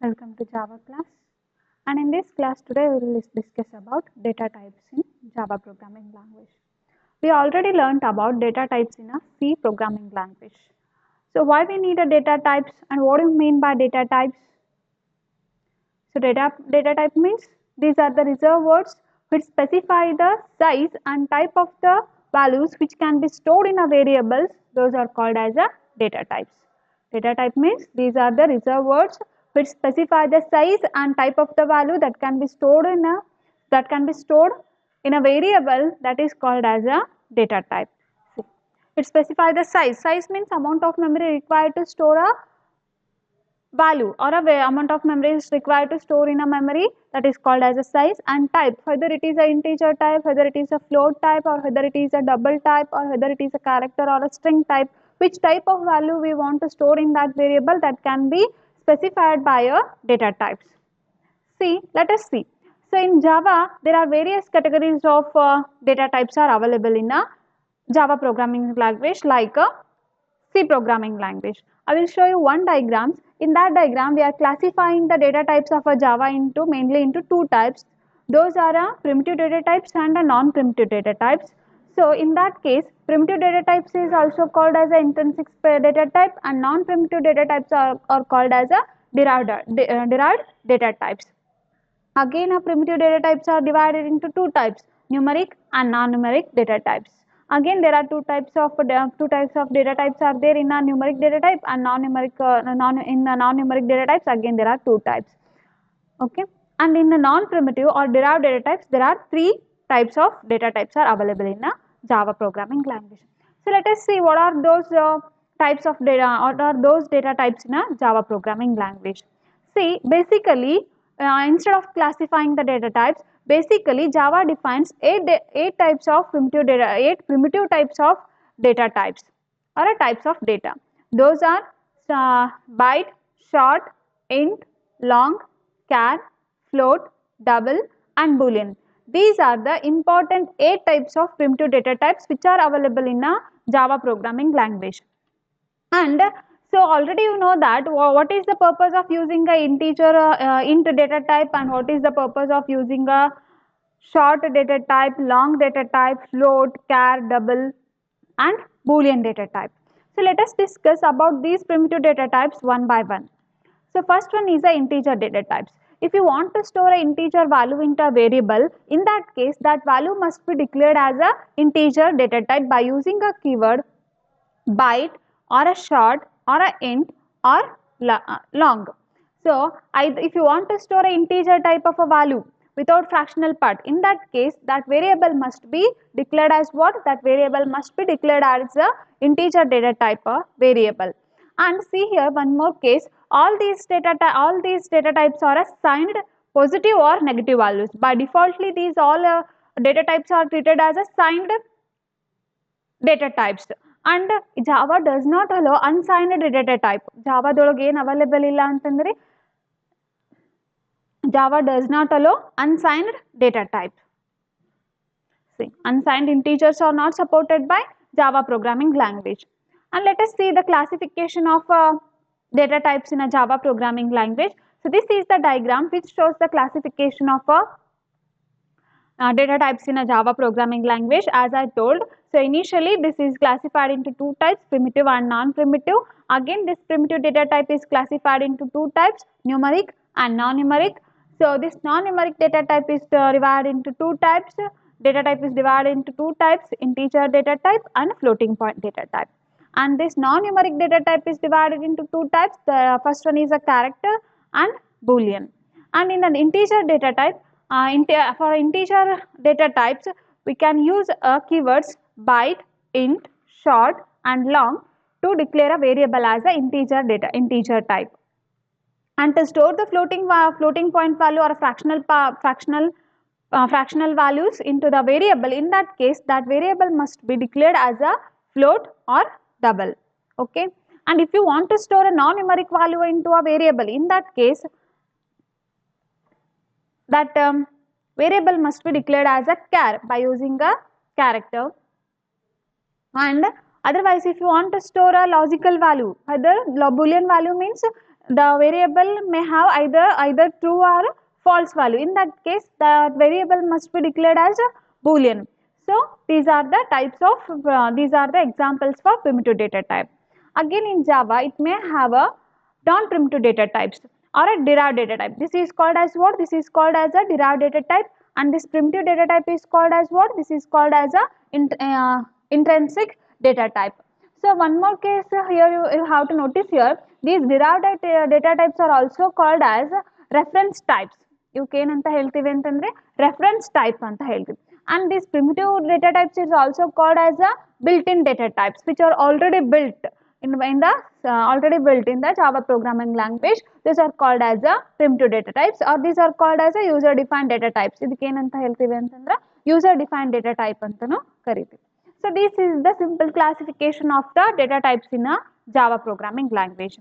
Welcome to Java class. And in this class today we will discuss about data types in Java programming language. We already learned about data types in a C programming language. So why we need a data types and what do you mean by data types? So data type means these are the reserved words which specify the size and type of the values which can be stored in a variables. Those are called as a data types. Data type means these are the reserved words which specify the size and type of the value that can be stored in a variable that is called as a data type. It specifies the size. Size means amount of memory required to store a value or a amount of memory is required to store in a memory, that is called as a size. And type, whether it is a integer type, whether it is a float type, or whether it is a double type, or whether it is a character or a string type, which type of value we want to store in that variable, that can be specified by a data types. Let us see. So in Java there are various categories of data types are available in a Java programming language like a C programming language. I will show you one diagram. In that diagram, we are classifying the data types of a Java into mainly into two types. Those are a primitive data types and a non-primitive data types. So in that case, primitive data types is also called as a intrinsic data type, and non-primitive data types are called as a derived data types. Again, our primitive data types are divided into two types, numeric and non-numeric data types. Again, there are two types of data types are there in a numeric data type, and in the non-numeric data types. Again, there are two types. Okay, and in the non-primitive or derived data types, there are three types of data types are available in a Java programming language. So let us see what are those types of data, or are those data types in a Java programming language. See, basically, instead of classifying the data types, basically Java defines eight types of primitive data, eight primitive types of data types or a types of data. Those are byte, short, int, long, char, float, double and boolean. These are the important 8 types of primitive data types which are available in a Java programming language. And so already you know that what is the purpose of using a integer int data type, and what is the purpose of using a short data type, long data type, float, char, double and boolean data type. So let us discuss about these primitive data types one by one. So first one is the integer data types. If you want to store an integer value into a variable, in that case that value must be declared as a integer data type by using a keyword byte or a short or a int or long. So if you want to store an integer type of a value without fractional part, in that case that variable must be declared as what? That variable must be declared as a integer data type variable. And see here one more case, all these data types are assigned positive or negative values. By defaultly these all data types are treated as assigned data types, and Java does not allow unsigned data type. Java ದೊಳಗೆ ಏನು available ಇಲ್ಲ ಅಂತಂದ್ರೆ Java does not allow unsigned data type. See, unsigned integers are not supported by Java programming language. And let us see the classification of data types in a Java programming language. So this is the diagram which shows the classification of data types in a Java programming language. As I told, so initially this is classified into two types, primitive and non-primitive. Again, this primitive data type is classified into two types, numeric and non-numeric. So this non-numeric data type is divided into two types. Data type is divided into two types, integer data type and floating point data type. And this non-numeric data type is divided into two types. The first one is a character and boolean. And in an integer data type, for integer data types, we can use keywords byte, int, short and long to declare a variable as a integer type. And to store the floating point value or fractional values into the variable, in that case that variable must be declared as a float or double. Okay. And if you want to store a non-numeric value into a variable, in that case that variable must be declared as a char by using a character. And otherwise if you want to store a logical value, either boolean value means the variable may have either true or false value. In that case, the variable must be declared as a boolean. So these are the types of these are the examples for primitive data type. Again, in Java, it may have a non-primitive data types or a derived data type. This is called as what? This is called as a derived data type, and this primitive data type is called as what? This is called as a intrinsic data type. So one more case here you have to notice here, these derived data types are also called as reference types. ಇವಕ್ಕೇನಂತ ಹೇಳ್ತೀವಿ ಅಂತಂದ್ರೆ reference type ಅಂತ ಹೇಳ್ತೀವಿ. And these primitive data types is also called as a built-in data types, which are already built in the Java programming language. These are called as a primitive data types, or these are called as a user defined data types. ಇದಕ್ಕೇನಂತ ಹೇಳ್ತೀವಿ ಅಂತಂದ್ರೆ user defined data type ಅಂತನೂ ಕರಿತೀವಿ. So this is the simple classification of the data types in a Java programming language.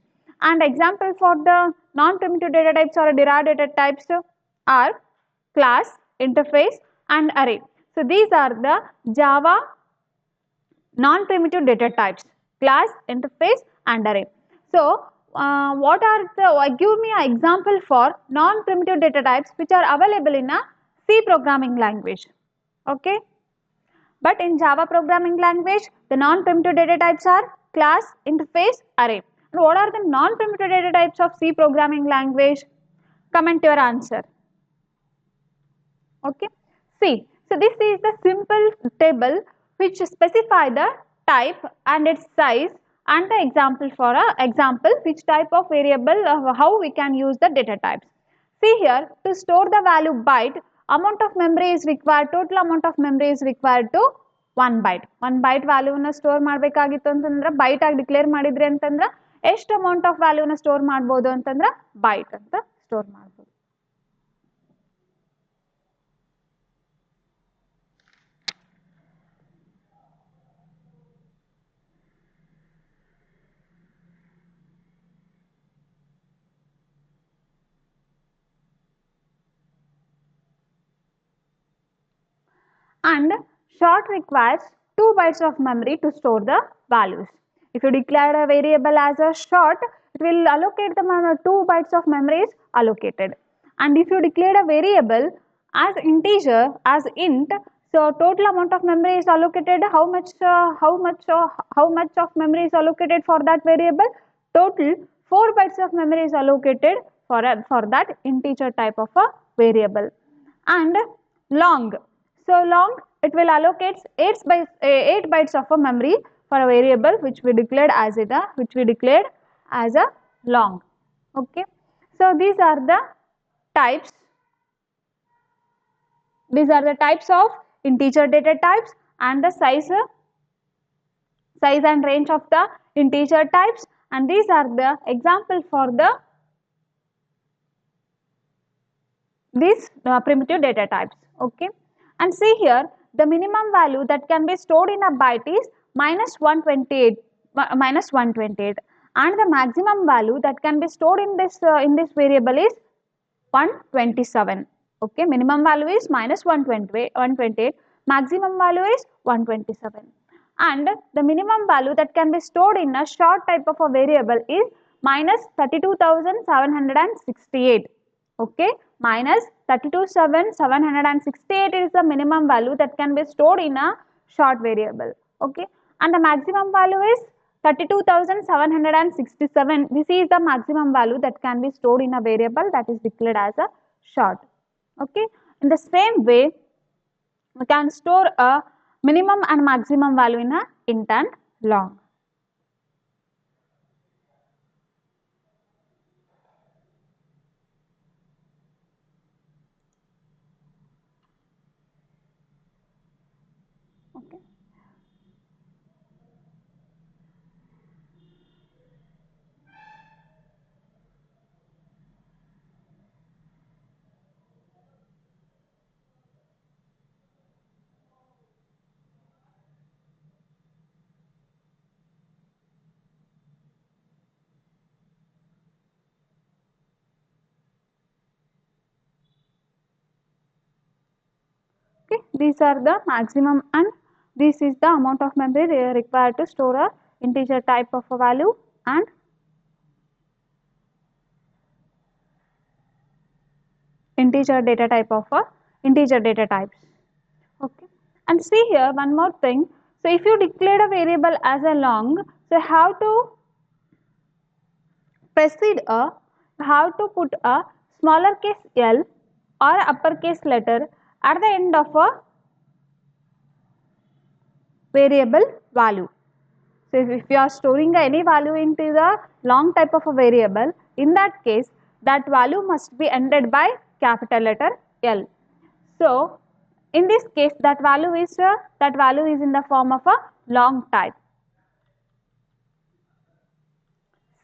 And example for the non-primitive data types or derived data types are class, interface and array. So these are the Java non-primitive data types: class, interface and array. So what are the, give me an example for non-primitive data types which are available in a C programming language. Okay. But in Java programming language, the non-primitive data types are class, interface, array. And what are the non-primitive data types of C programming language? Comment your answer. Okay. See, so this is the simple table which specify the type and its size and the example for a example which type of variable how we can use the data types. See here, to store the value byte, amount of memory is required, total amount of memory is required to 1 byte. 1 byte value na store ಮಾಡಬೇಕಾಗಿತ್ತು ಅಂತಂದ್ರೆ byte ಆಗಿ declare ಮಾಡಿದ್ರಿ ಅಂತಂದ್ರೆ ಎಷ್ಟು amount of value na store ಮಾಡಬಹುದು ಅಂತಂದ್ರೆ byte ಅಂತ store ಮಾಡಬಹುದು. And short requires 2 bytes of memory to store the values. If you declare a variable as a short, it will allocate the 2 bytes of memory is allocated. And if you declare a variable as integer, as int, so total amount of memory is allocated. How much of memory is allocated for that variable? Total 4 bytes of memory is allocated for that integer type of a variable. And long. So long, it will allocate 8 bytes of a memory for a variable which we declared as a long. Okay. So these are the types. These are the types of integer data types and the size and range of the integer types, and these are the example for the these primitive data types. Okay. And see here, the minimum value that can be stored in a byte is -128, and the maximum value that can be stored in this variable is 127. Okay, minimum value is -128, maximum value is 127, and the minimum value that can be stored in a short type of a variable is -32,768. Okay, -32,768 is the minimum value that can be stored in a short variable. Okay, and the maximum value is 32,767. This is the maximum value that can be stored in a variable that is declared as a short. Okay, in the same way, we can store a minimum and maximum value in a int and long. Okay. Okay, these are the maximum and this is the amount of memory required to store a integer type of a value, and integer data type of a integer data types. Okay, and see here one more thing. So if you declare a variable as a long, so how to precede a, how to put a smaller case l or uppercase letter at the end of a variable value. So if you are storing any value into the long type of a variable, in that case that value must be ended by capital letter L. So in this case that value is in the form of a long type.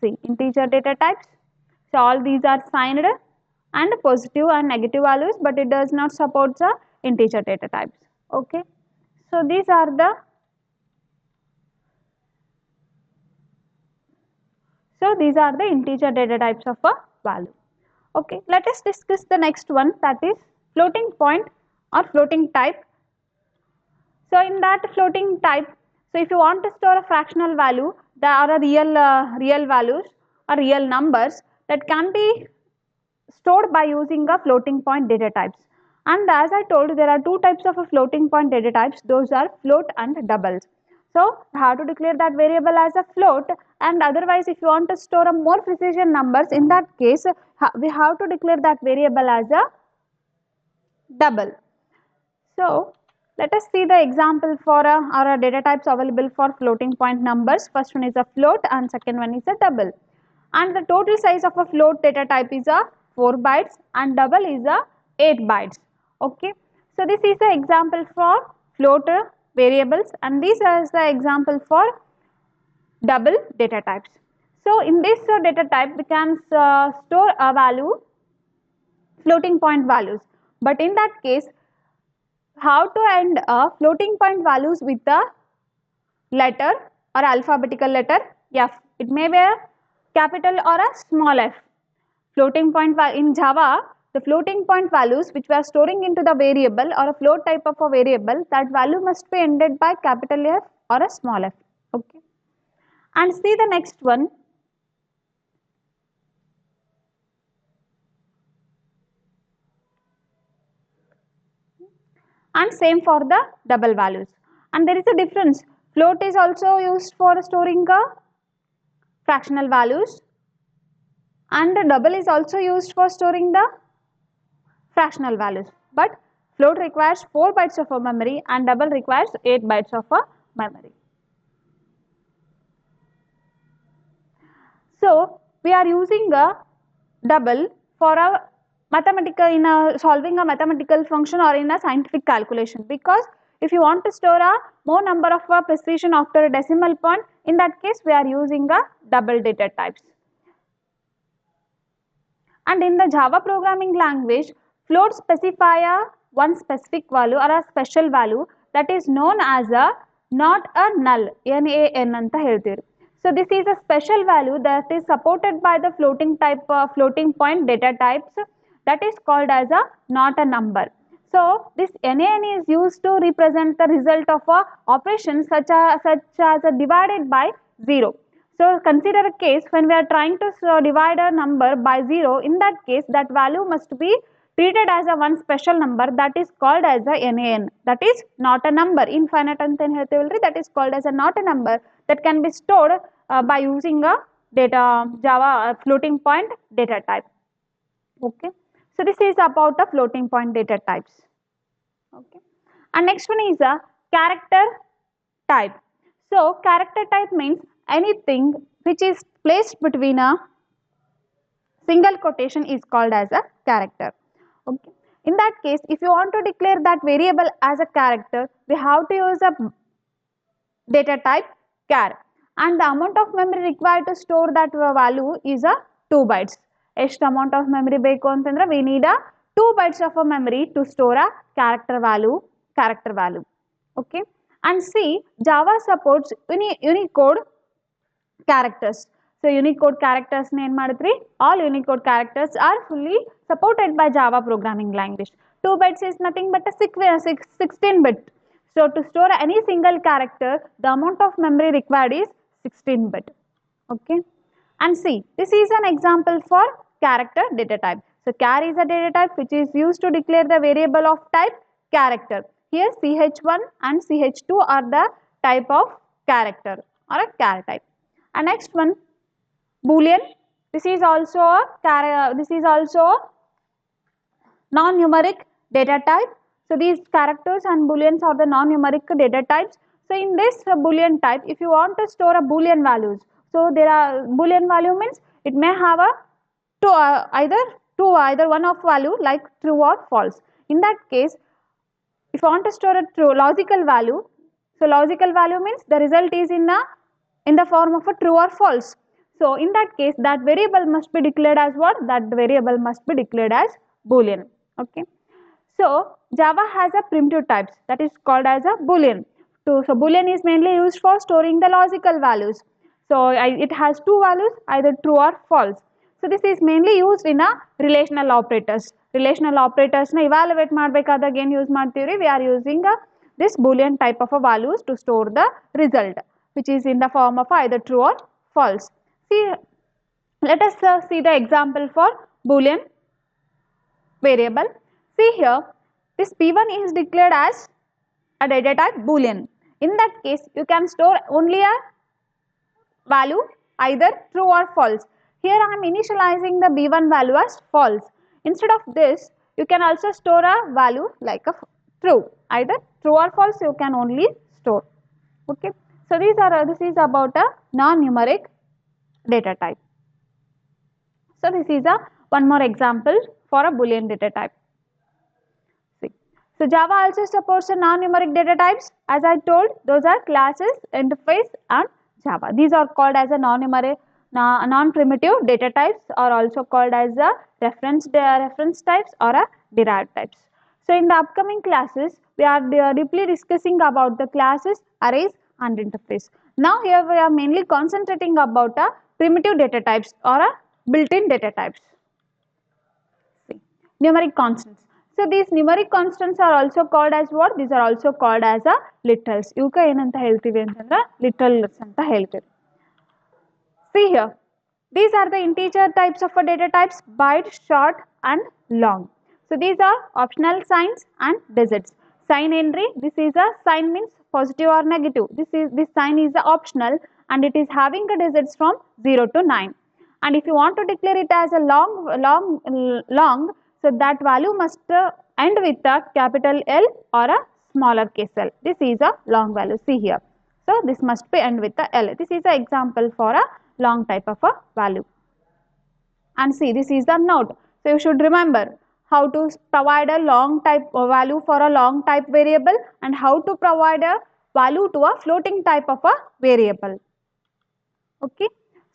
See, integer data types. So all these are signed and positive and negative values, but it does not support the integer data types. Okay. So these are the integer data types of a value. Okay, let us discuss the next one, that is floating point or floating type. So in that floating type, so if you want to store a fractional value, there are a real values or real numbers that can be stored by using a floating point data types. And as I told, there are two types of a floating point data types, those are float and doubles. So how to declare that variable as a float, and otherwise if you want to store a more precision numbers, in that case we have to declare that variable as a double. So let us see the example for our data types available for floating point numbers. First one is a float and second one is a double. And the total size of a float data type is a 4 bytes and double is a 8 bytes. Okay. So this is the example for float variables, and this is the example for double data types. So in this data type we can store a value, floating point values, but in that case how to end a floating point values with a letter or alphabetical letter F. It may be a capital or a small f. Floating point in Java, the floating point values which we are storing into the variable or a float type of a variable, that value must be ended by capital F or a small f. Okay. And see the next one. And same for the double values. And there is a difference. Float is also used for storing fractional values, and the double is also used for storing the fractional values. But float requires 4 bytes of a memory and double requires 8 bytes of a memory. So we are using a double for a mathematical, in a solving a mathematical function or in a scientific calculation, because if you want to store a more number of a precision after a decimal point, in that case we are using a double data types. And in the Java programming language, floats specify a one specific value or a special value that is known as a not a null, NaN anta ಹೇಳ್ತೀವಿ. So this is a special value that is supported by the floating point data types, that is called as a not a number. So this NaN is used to represent the result of a operation such as a divided by 0. So consider a case when we are trying to divide a number by 0. In that case, that value must be treated as a one special number, that is called as a NaN, that is not a number. Infinite anta ಏನು ಹೇಳ್ತೀವಲ್ರಿ, that is called as a not a number, that can be stored by using a Java floating point data type. Okay. So this is about the floating point data types. Okay. And next one is a character type. So character type means anything which is placed between a single quotation is called as a character. Okay. In that case, if you want to declare that variable as a character, we have to use a data type char, and the amount of memory required to store that value is a 2 bytes. ಎಷ್ಟು amount of memory ಬೇಕು ಅಂತಂದ್ರೆ we need a 2 bytes of a memory to store a character value. Okay. And see, Java supports Unicode characters. So Unicode characters ನ ಏನು ಮಾಡಿದ್ರಿ, all Unicode characters are fully supported by Java programming language. 2 bytes is nothing but a 16 bit. So to store any single character, the amount of memory required is 16 bit. Okay. And see, this is an example for character data type. So char is a data type which is used to declare the variable of type character. Here ch1 and ch2 are the type of character or a char type. And next one, boolean. This is also a non-numeric data type. So these characters and booleans are the non-numeric data types. So in this boolean type, if you want to store a boolean values, so there are boolean value means it may have a either one of value like true or false. In that case, if you want to store a true logical value, so logical value means the result is in the form of a true or false. So in that case, that variable must be declared as what? That variable must be declared as boolean. Okay. So Java has a primitive types that is called as a boolean. So boolean is mainly used for storing the logical values. So it has two values, either true or false. So this is mainly used in a relational operators. Relational operators na evaluate ಮಾಡಬೇಕಾದಾಗ ಏನು use ಮಾಡ್ತೀವಿ? We are using this boolean type of a values to store the result, which is in the form of either true or false. See, let us see the example for boolean variable. See here, this p1 is declared as a data type boolean. In that case, you can store only a value either true or false. Here I am initializing the b1 value as false. Instead of this, you can also store a value like a true, either true or false you can only store. Okay. So this is about a non-numeric data type. So this is one more example for a boolean data type. See. So Java also supports a non-numeric data types. As I told, those are classes, interface and Java. These are called as a non-numeric, non-primitive data types, or also called as a reference types or a derived types. So in the upcoming classes, we are deeply discussing about the classes, arrays and interface. Now here we are mainly concentrating about a primitive data types or a built-in data types. See, numeric constants. So these numeric constants are also called as what? These are also called as a literals. Ivuka enanta heltivi antandre literals anta heltivi. See here, these are the integer types of data types: byte, short and long. So these are optional signs and digits. Sign entry, this is a sign means positive or negative. This sign is optional and it is having the digits from 0 to 9. And if you want to declare it as a long, so that value must end with a capital L or a smaller case L. This is a long value. See here. So this must be end with a L. This is an example for a long type of a value. And see, this is the node. So you should remember how to provide a long type value for a long type variable and how to provide a value to a floating type of a variable. Okay.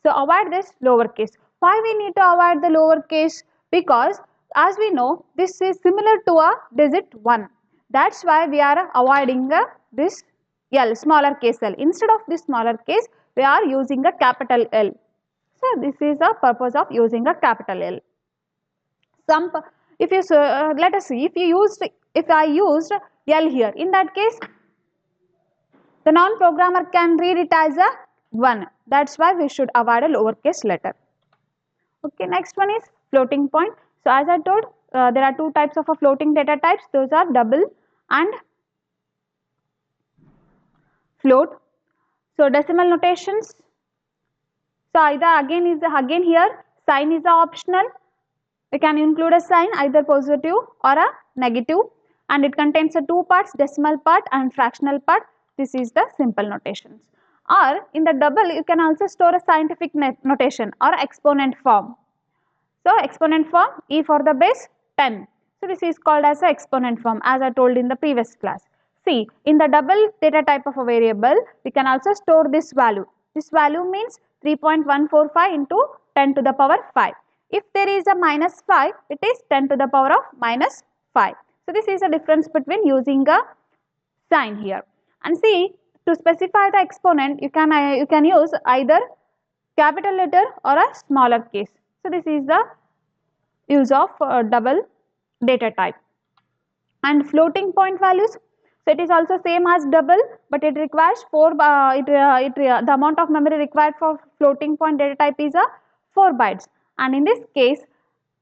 So avoid this lowercase. Why we need to avoid the lowercase? Because as we know, this is similar to a digit 1. That's why we are avoiding this L, smaller case L. Instead of this smaller case, we are using a capital L. So this is the purpose of using a capital L. If you let us see, if I used L here, in that case, the non-programmer can read it as a 1. That's why we should avoid a lowercase letter. Okay, next one is floating point. So as I told, there are two types of a floating data types. Those are double and float. So decimal notations. So again here sign is optional. We can include a sign either positive or a negative, and it contains the two parts, decimal part and fractional part. This is the simple notations. Or in the double, you can also store a scientific notation or exponent form. So exponent form, e for the base 10. So this is called as a exponent form, as I told in the previous class. See, in the double data type of a variable, we can also store this value. This value means 3.145 into 10 to the power 5. If there is a minus 5, it is 10 to the power of minus 5. So this is the difference between using a sign here. And see, to specify the exponent, you can use either capital letter or a smaller case. So this is the use of double data type. And floating point values, so it is also same as double, but it requires the amount of memory required for floating point data type is 4 bytes. And in this case,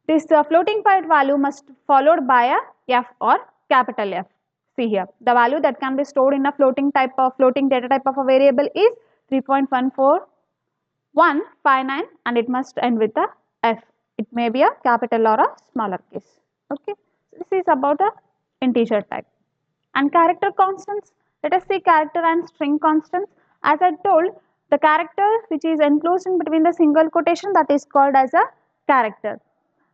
this floating point value must followed by a f or capital F. See here, the value that can be stored in a floating data type of a variable is 3.14159 and it must end with a f. It may be a capital or a smaller case. Okay, so this is about a integer type. And character constants, let us see character and string constants. As I told, the character which is enclosed in between the single quotation, that is called as a character.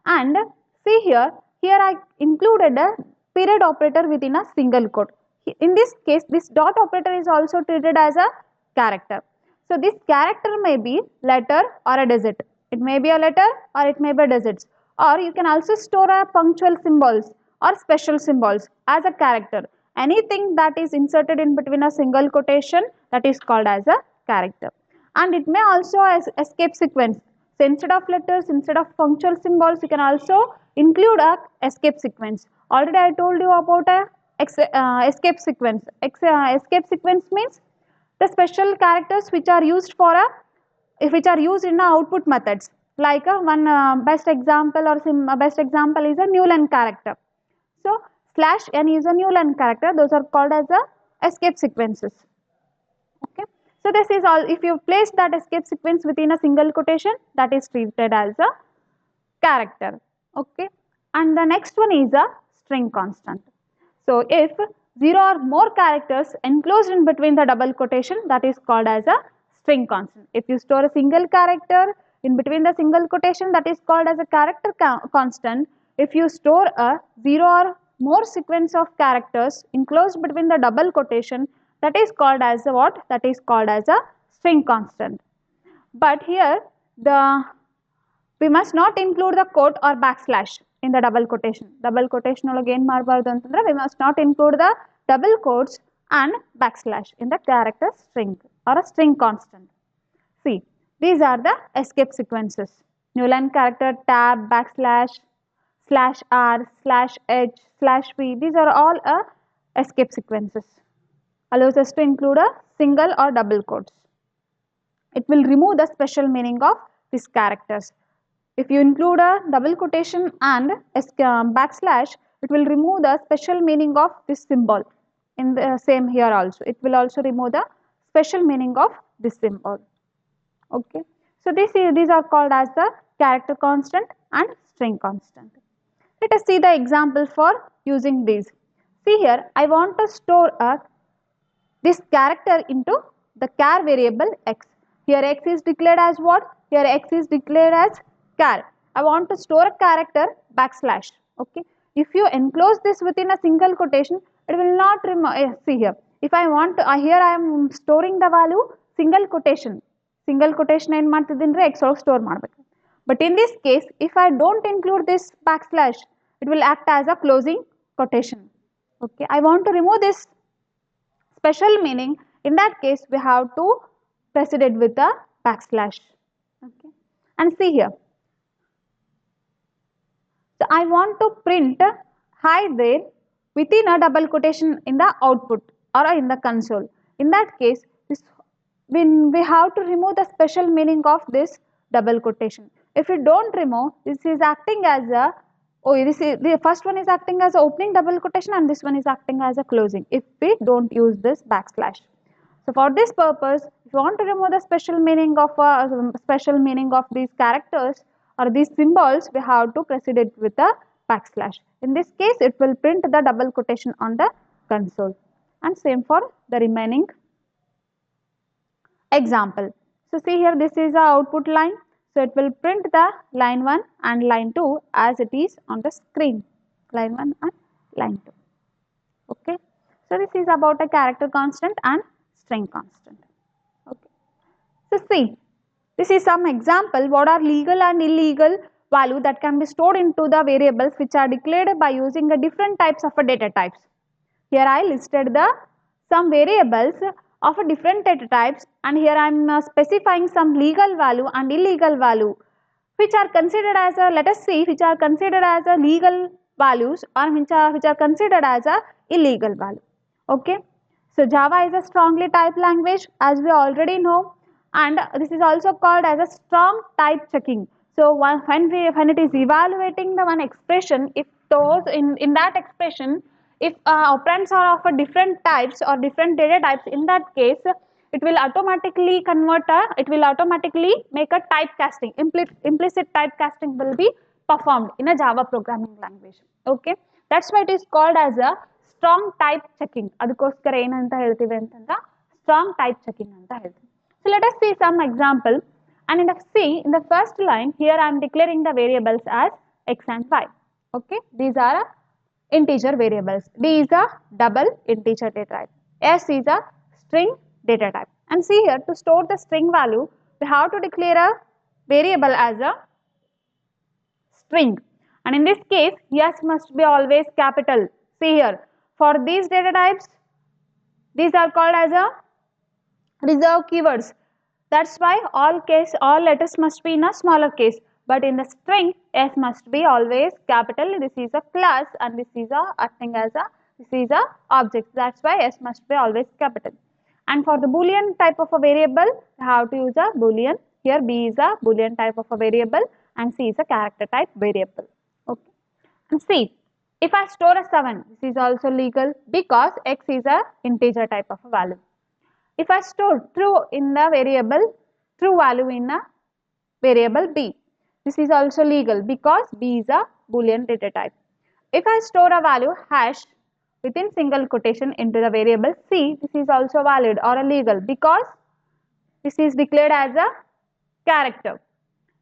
And see here, I included a period operator within a single quote. In this case, this dot operator is also treated as a character. So this character may be letter or a digit. It may be a letter or it may be digits. Or you can also store a punctual symbols or special symbols as a character. Anything that is inserted in between a single quotation, that is called as a character. And it may also as escape sequence. So instead of letters, instead of punctual symbols, you can also include a escape sequence. Already I told you about a escape sequence. Escape sequence means the special characters which are used for which are used in output methods. Like one best example or best example is a Newland character. So /n is a Newland character. Those are called as a escape sequences. Okay. So this is all. If you place that escape sequence within a single quotation, that is treated as a character. Okay. And the next one is a string constant. So if 0 or more characters enclosed in between the double quotation, that is called as a string constant. If you store a single character in between the single quotation, that is called as a character constant. If you store a 0 or more sequence of characters enclosed between the double quotation, that is called as a what? That is called as a string constant. But here we must not include the quote or backslash in the double quotation. Double quotation ಒಳಗೆ ಏನು ಮಾಡಬಾರದು ಅಂತಂದ್ರೆ we must not include the double quotes and backslash in the character string or a string constant. See, these are the escape sequences. Newland character, tab, backslash, /r, /h, /v. These are all escape sequences. Allows us to include a single or double quotes. It will remove the special meaning of these characters. If you include a double quotation and backslash, it will remove the special meaning of this symbol. In the same here also, it will also remove the special meaning of this symbol. Okay. So these are called as the character constant and string constant. Let us see the example for using these. See here, I want to store this character into the char variable x. Here x is declared as what? Here x is declared as char. I want to store a character backslash. Okay. If you enclose this within a single quotation, it will not remove. See here. If I want to, here I am storing the value single quotation. Single quotation ಏನು ಮಾಡ್ತಿದ್ದೀನಿ x ಒಳಗೆ store ಮಾಡಬೇಕು. But in this case, if I don't include this backslash, it will act as a closing quotation. Okay. I want to remove this special meaning. In that case, we have to precede it with a backslash. Okay. And see here. So I want to print hi there within a double quotation in the output or in the console. In that case, we have to remove the special meaning of this double quotation. If you don't remove, this is acting as a the first one is acting as a opening double quotation and this one is acting as a closing if we don't use this backslash. So for this purpose, if you want to remove the special meaning of these characters or these symbols, we have to precede it with a backslash. In this case, it will print the double quotation on the console. And same for the remaining example. So see here, this is the output line. So it will print the line 1 and line 2 as it is on the screen. Line 1 and line 2. Okay. So this is about a character constant and string constant. Okay. So see, this is some example what are legal and illegal value that can be stored into the variables which are declared by using the different types of data types. Here I listed some variables of a different data types and here I am specifying some legal value and illegal value which are considered as a, let us see, which are considered as a legal values or which are considered as a illegal value. Okay. So Java is a strongly typed language as we already know, and this is also called as a strong type checking. So when it is evaluating the one expression, if those in that expression, if operands are of a different types or different data types, in that case it will automatically it will automatically make a typecasting. Implicit typecasting will be performed in a Java programming language. Okay, that's why it is called as a strong type checking. ಅದಕ್ಕೋಸ್ಕರ ಏನಂತ ಹೇಳ್ತೀವಿ ಅಂತಂದ್ರೆ strong type checking ಅಂತ ಹೇಳ್ತೀವಿ. So let us see some example. And in the in the first line, here I am declaring the variables as x and y. Okay, these are integer variables. D is a double integer data type. S is a string data type. And see here, to store the string value, we have to declare a variable as a string. And in this case, S must be always capital. See here, for these data types, these are called as a reserved keywords. That's why all letters must be in a smaller case. But in the string, S must be always capital. This is a class and this is acting as a object. That's why S must be always capital. And for the Boolean type of a variable, you have to use a Boolean. Here B is a Boolean type of a variable and C is a character type variable. Okay. And C, if I store a 7, this is also legal because X is a integer type of a value. If I store true in the variable, true value in a variable B, this is also legal because B is a Boolean data type. If I store a value hash within single quotation into the variable C, this is also valid or legal because this is declared as a character.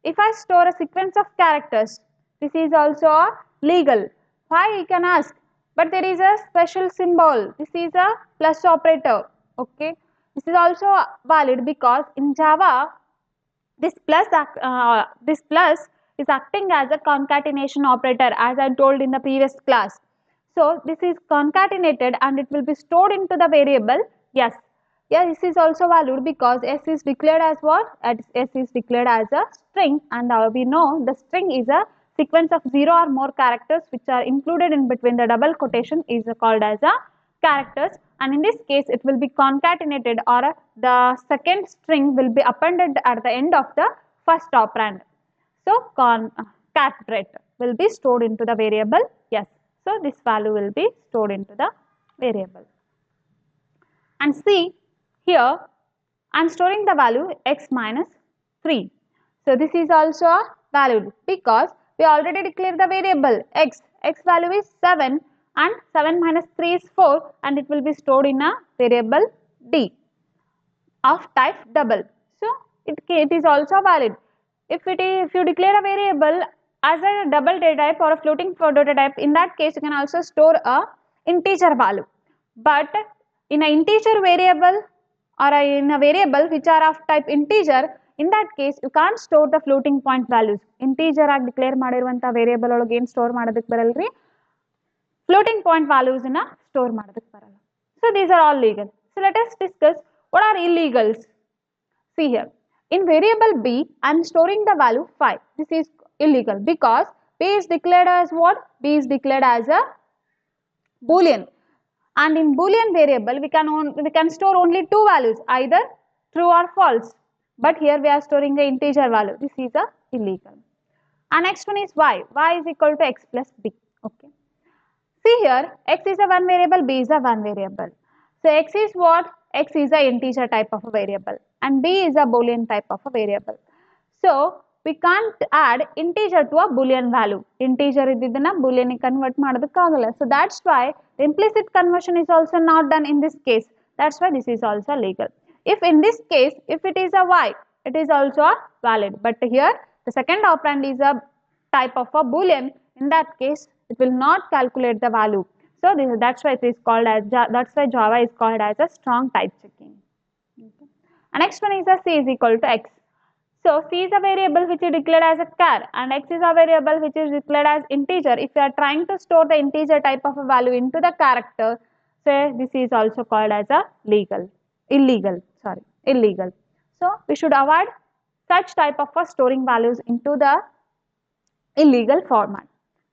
If I store a sequence of characters, this is also legal. Why, you can ask? But there is a special symbol. This is a plus operator. Okay. This is also valid because in Java, this plus is acting as a concatenation operator, as I told in the previous class. So this is concatenated and it will be stored into the variable. Yes, this is also valid because S is declared as what? S is declared as a string, and we know the string is a sequence of 0 or more characters which are included in between the double quotation is called as a characters. And in this case, it will be concatenated or the second string will be appended at the end of the first operand. So, cat bret will be stored into the variable. Yes. So, this value will be stored into the variable. And see, here I am storing the value x minus 3. So, this is also valid because we already declared the variable x. X value is 7. And 7 minus 3 is 4 and it will be stored in a variable D of type double. So, it is also valid. If you declare a variable as a double data type or a floating data type, in that case you can also store a integer value. But in an integer variable or in a variable which are of type integer, in that case you can't store the floating point values. Integer ಆಗಿ declare ಮಾಡಿರುವಂತ variable ಒಳಗೆ ಏನು store ಮಾಡೋದಕ್ಕೆ ಬರಲ್ರಿ, floating point values in a store ಮಾಡೋದಕ್ಕೆ ಬರಲ್ಲ. So these are all legal. So let us discuss what are illegals. See here, in variable B, I am storing the value 5. This is illegal because B is declared as what? B is declared as a Boolean. And in Boolean variable, we can store only two values, either true or false. But here we are storing the integer value. This is a illegal. And next one is Y. Y is equal to x plus B. Okay. See here, x is a one variable, b is a one variable. So x is what? X is a integer type of a variable and b is a Boolean type of a variable. So we can't add integer to a Boolean value. Integer ididana Boolean convert madadakagala. So that's why the implicit conversion is also not done in this case. That's why this is also legal. If in this case, if it is a y, it is also valid. But here the second operand is a type of a Boolean. In that case, it will not calculate the value. So that's why it is called as, that's why Java is called as a strong type checking. Okay. And next one is a C is equal to x. So C is a variable which is declared as a char and x is a variable which is declared as integer. If you are trying to store the integer type of a value into the character, say this is also called as a illegal. So we should avoid such type of storing values into the illegal format.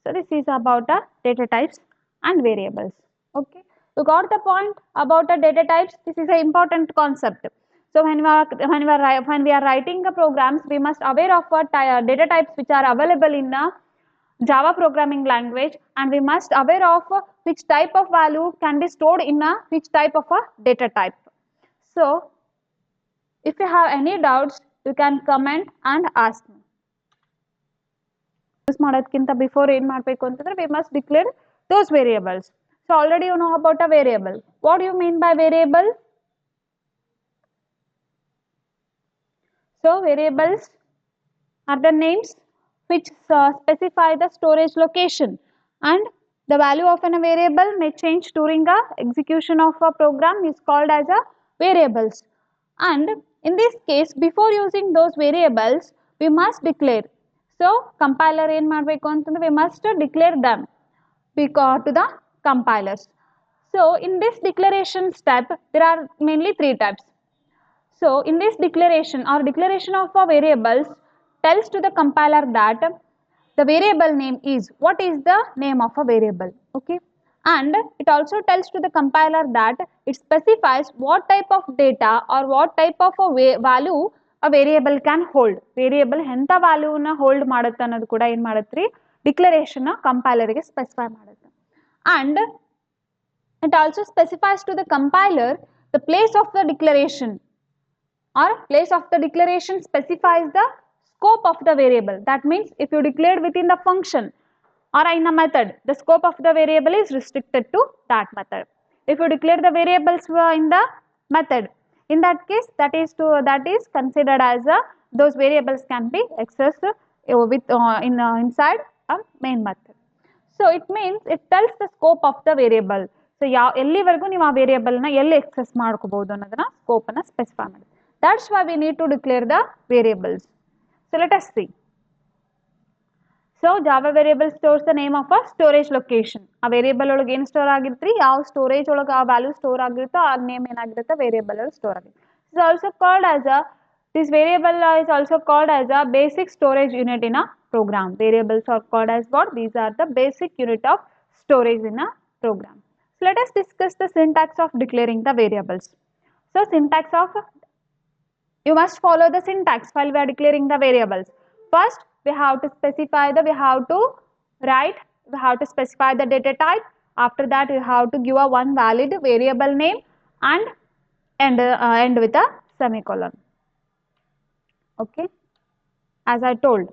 So this is about the data types and variables. Okay, you got the point about the data types. This is an important concept. So when we are writing the programs, we must aware of what data types which are available in Java programming language, and we must aware of which type of value can be stored in which type of a data type. So if you have any doubts, you can comment and ask me. Use ಮಾಡೋದಕ್ಕಿಂತ before ಏನು ಮಾಡಬೇಕು ಅಂತಂದ್ರೆ we must declare those variables. So already you know about a variable. What do you mean by variable? So variables are the names which specify the storage location, and the value of a variable may change during the execution of a program is called as a variables. And in this case, before using those variables, we must declare. So compiler ಏನು ಮಾಡಬೇಕು ಅಂತಂದ್ರೆ we must declare them to the compilers. So in this declaration step, there are mainly three types. So in this declaration or declaration of a variables tells to the compiler that the variable name is, what is the name of a variable, okay, and it also tells to the compiler that it specifies what type of data or what type of a value a variable can hold. Variable ಎಂತ value ನ hold ಮಾಡುತ್ತೆ ಅನ್ನೋದು ಕೂಡ ಏನು ಮಾಡುತ್ತೆ declaration ನ compiler ಗೆ specify ಮಾಡುತ್ತೆ. And it also specifies to the compiler the place of the declaration, or place of the declaration specifies the scope of the variable. That means if you declared within the function or in a method, the scope of the variable is restricted to that method. If you declare the variables in the method, in that case that is considered as those variables can be accessed inside a main method. So it means it tells the scope of the variable. So ಎಲ್ಲಿವರೆಗೂ ನೀವು ಆ variable ನ ಎಲ್ಲಿ excess ಮಾಡ್ಕೋಬಹುದು ಅನ್ನೋದನ್ನ scope ಅನ್ನ specify ಮಾಡಿ. That's why we need to declare the variables. So let us see. So Java variable stores the name of a storage location. A variable ಒಳಗೆ ಏನು ಸ್ಟೋರ್ ಆಗಿರ್ತ್ರಿ, ಯಾವ ಸ್ಟೋರೇಜ್ ಒಳಗೆ ಆ ವ್ಯಾಲ್ಯೂ ಸ್ಟೋರ್ ಆಗಿರುತ್ತೋ ಆ ನೇಮ್ ಏನಾಗಿರುತ್ತೆ variable ಒಳಗೆ store ಆಗಿರುತ್ತೆ. This is also called as this variable is also called as a basic storage unit in a program. Variables are called as what? These are the basic unit of storage in a program. So let us discuss the syntax of declaring the variables. So syntax of, you must follow the syntax while we are declaring the variables. First, we have to specify the, we have to specify the data type. After that, you have to give a one valid variable name and end with a semicolon. Okay, as I told.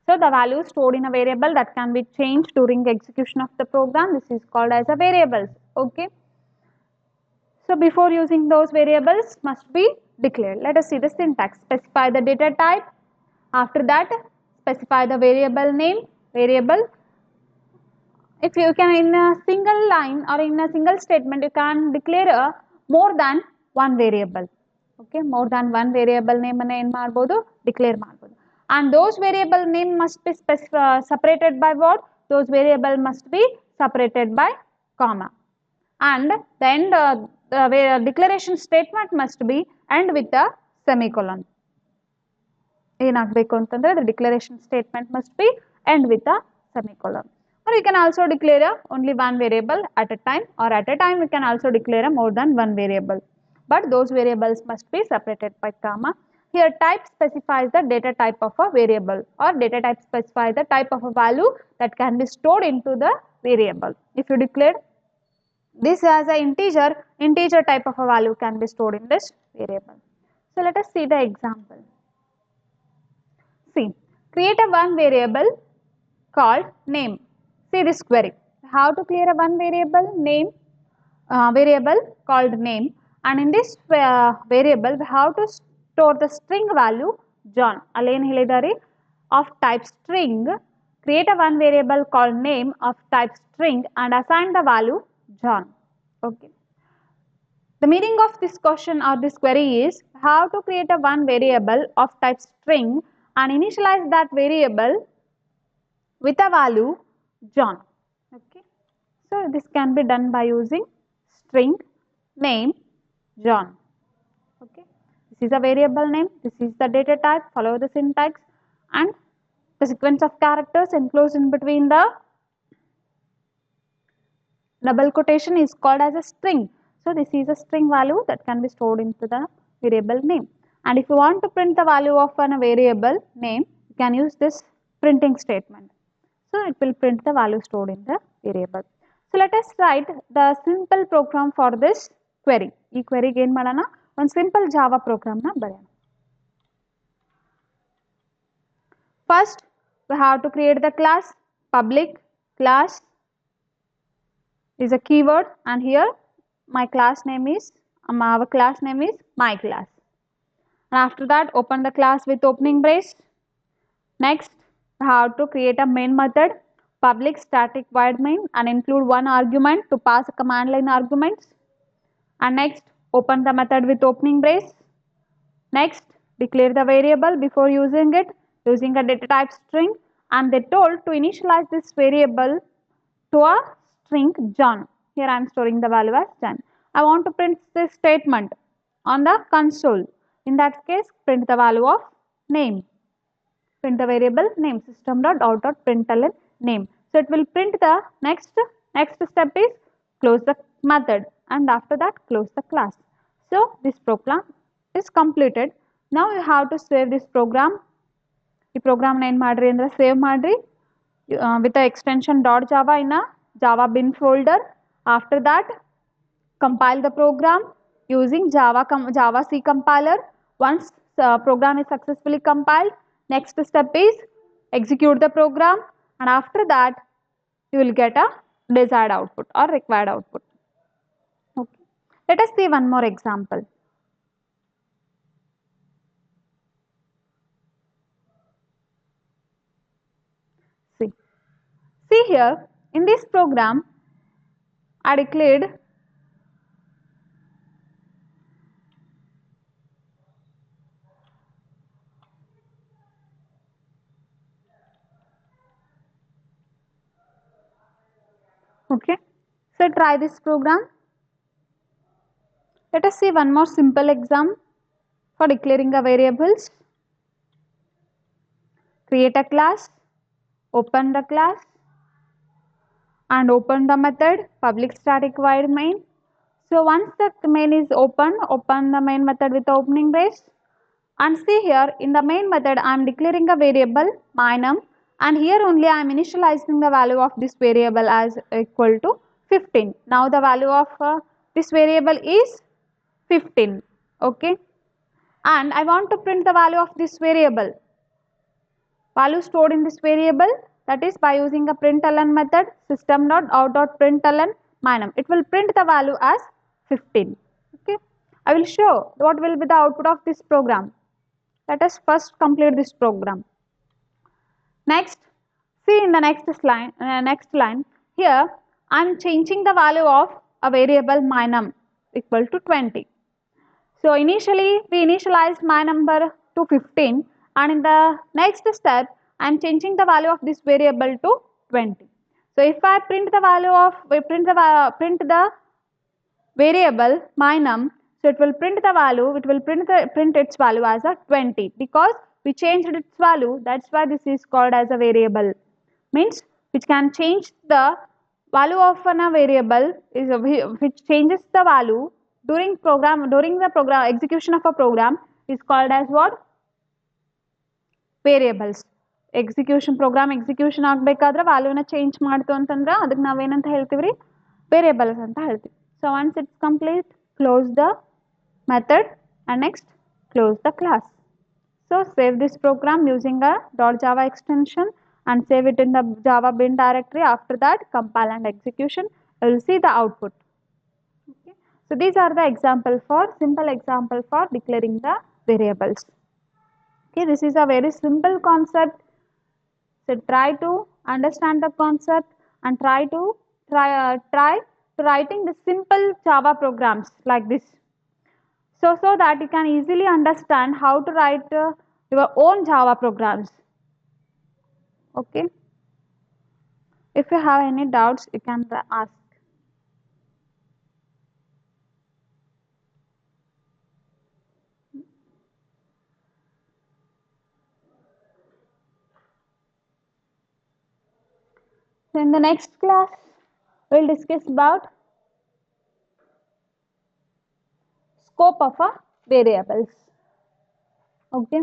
So the value stored in a variable that can be changed during the execution of the program, this is called as a variables. Okay. So before using those variables must be declared. Let us see the syntax. Specify the data type. After that, specify the variable name. Variable. If you can, in a single line or in a single statement, you can declare more than one variable. Okay, more than one variable name ಅನ್ನು ಏನು ಮಾಡಬಹುದು, declare ಮಾಡಬಹುದು. And those variable name must be separated by what? Those variable must be separated by comma. And then the declaration statement must be end with a semicolon. ಏನಾಗಬೇಕು ಅಂತಂದ್ರೆ the declaration statement must be end with a semicolon. Or you can also declare only one variable at a time, or at a time you can also declare more than one variable. But those variables must be separated by comma. Here type specifies the data type of a variable, or data type specifies the type of a value that can be stored into the variable. If you declare this as an integer type of a value can be stored in this variable. So let us see the example. See, create a one variable called name. See this query. How to clear a one variable name, variable called name, and in this variable we have to store the string value John. Allen helidare of type string. Create a one variable called name of type string and assign the value John. Okay. The meaning of this question or this query is how to create a one variable of type string and initialize that variable with a value John. Okay. So this can be done by using string name John. Okay. This is a variable name. This is the data type. Follow the syntax and the sequence of characters enclosed in between the double quotation is called as a string. So this is a string value that can be stored into the variable name. And if you want to print the value of a variable name, you can use this printing statement. So it will print the value stored in the variable. So let us write the simple program for this query. This query gain madana one simple Java program na barena. First, we have to create the class. Public class is a keyword, and here my class name is our class name is my class. And after that, open the class with opening brace. Next, we have to create a main method, public static void main, and include one argument to pass a command line arguments. And next, open the method with opening brace. Next, declare the variable before using it using a data type string, and they told to initialize this variable to a string John. Here I am storing the value as John. I want to print this statement on the console. In that case, print the value of name. Print the variable name system.out.println name. So it will print the next step is close the method, and after that close the class. So this program is completed. Now you have to save this program. The program name madri andre save madri with the extension .java in a Java bin folder. After that, compile the program using Java C compiler. Once the program is successfully compiled, next step is execute the program, and after that you will get a desired output or required output. Okay. Let us see one more example. See here, in this program, I declared okay. So try this program. Let us see one more simple exam for declaring a variables. Create a class, open the class, and open the method public static void main. So once the main is open the main method with the opening brace, and see here in the main method I am declaring a variable my num, and here only I am initializing the value of this variable as equal to 15. Now the value of this variable is 15. Okay, and I want to print the value of this variable. Value stored in this variable, that is by using a println method system.out.println minum. It will print the value as 15. Okay, I will show what will be the output of this program. Let us first complete this program. Next, see in the next line here I am changing the value of a variable my num equal to 20. So initially we initialized my number to 15, and in the next step I am changing the value of this variable to 20. So if I print the value of print the variable my num, so it will print the value, it will print its value as a 20 because we changed its value. That's why this is called as a variable, means which can change the value of a variable is which changes the value during the program execution of a program is called as what? Variables. Program execution ಆಗಬೇಕಾದ್ರೆ value ನ change ಮಾಡ್ತು ಅಂತಂದ್ರೆ ಅದಕ್ಕೆ ನಾವು ಏನಂತ ಹೇಳ್ತೀವಿ? Variables ಅಂತ ಹೇಳ್ತೀವಿ. So once it's complete, close the method and next close the class. So save this program using a .java extension and save it in the Java bin directory. After that, compile and execution, you will see the output. Okay. So these are the simple example for declaring the variables. Okay, this is a very simple concept. So try to understand the concept and try to writing the simple Java programs like this. So that you can easily understand how to write your own Java programs. Okay. If you have any doubts, you can ask. So in the next class, We'll discuss about scope of a variables. Okay.